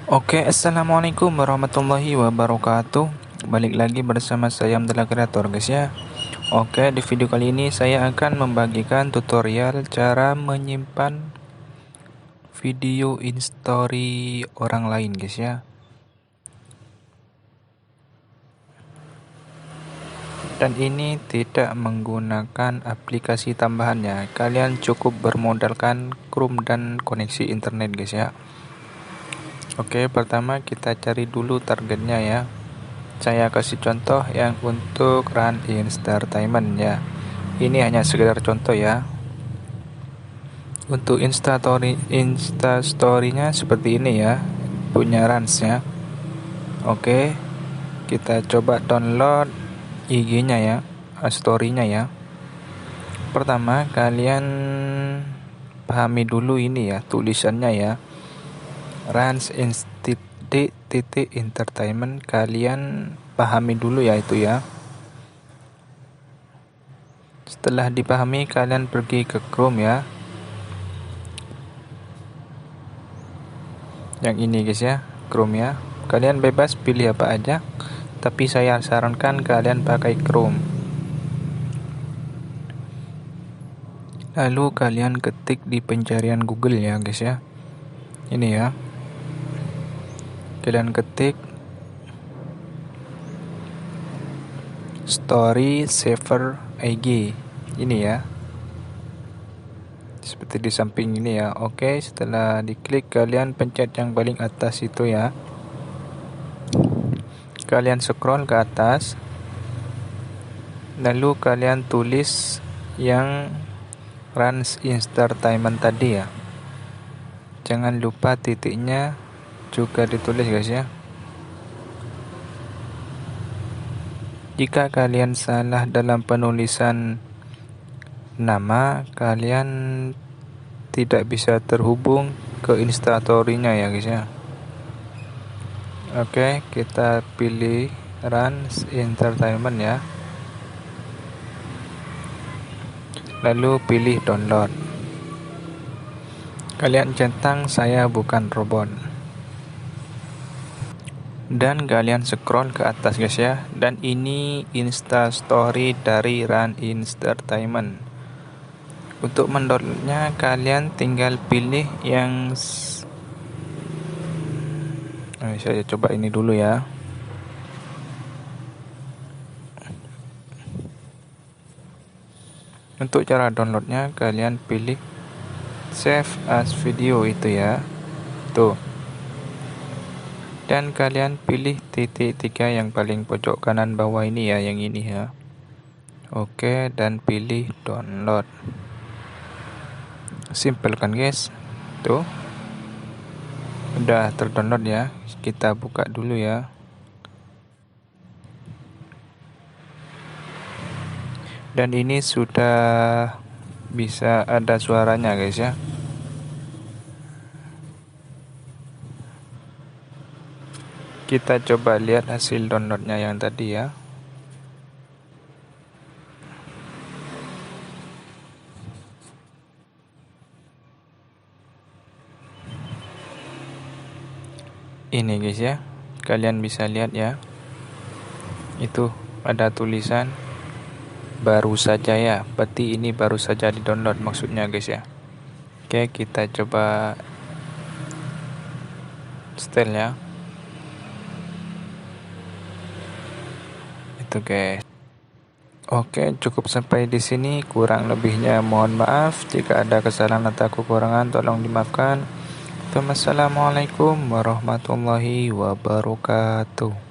Oke, assalamualaikum warahmatullahi wabarakatuh. Balik lagi bersama saya Abdullah Kreator, guys ya. Oke, di video kali ini saya akan membagikan tutorial cara menyimpan video instastory orang lain, guys ya. Dan ini tidak menggunakan aplikasi tambahannya. Kalian cukup bermodalkan Chrome dan koneksi internet, guys ya. Oke, pertama kita cari dulu targetnya ya. Saya kasih contoh yang untuk run entertainment ya. Ini hanya sekedar contoh ya. Untuk instastory-nya seperti ini ya, punya runs ya. Oke, kita coba download IG-nya ya, story-nya ya. Pertama, kalian pahami dulu ini ya, tulisannya ya. Runs entertainment, kalian pahami dulu ya itu ya. Setelah dipahami, kalian pergi ke Chrome ya. Yang ini guys ya, Chrome ya. Kalian bebas pilih apa aja, tapi saya sarankan kalian pakai Chrome. Lalu kalian ketik di pencarian Google ya guys ya. Ini ya. Kalian ketik Story Saver IG. Ini ya. Seperti di samping ini ya. Oke, setelah diklik kalian pencet yang paling atas itu ya. Kalian scroll ke atas. Lalu kalian tulis yang runs entertainment tadi ya. Jangan lupa titiknya juga ditulis guys ya. Jika kalian salah dalam penulisan nama, kalian tidak bisa terhubung ke instastory-nya ya guys ya. Oke, kita pilih runs entertainment ya. Lalu pilih download. Kalian centang saya bukan robot. Dan kalian scroll ke atas guys ya. Dan ini instastory dari run entertainment. Untuk mendownloadnya kalian tinggal pilih yang saya coba ini dulu ya. Untuk cara downloadnya kalian pilih save as video itu ya. Tuh. Dan kalian pilih titik 3 yang paling pojok kanan bawah ini ya, yang ini ya. Oke, dan pilih download. Simple kan guys? Tuh. Udah terdownload ya. Kita buka dulu ya. Dan ini sudah bisa ada suaranya guys ya. Kita coba lihat hasil downloadnya yang tadi ya. Ini guys ya, kalian bisa lihat ya. Itu ada tulisan baru saja ya. Berarti ini baru saja di download maksudnya guys ya. Oke, kita coba setel ya. Itu guys. Oke, cukup sampai di sini. Kurang lebihnya mohon maaf. Jika ada kesalahan atau kekurangan tolong dimaafkan. Assalamualaikum warahmatullahi wabarakatuh.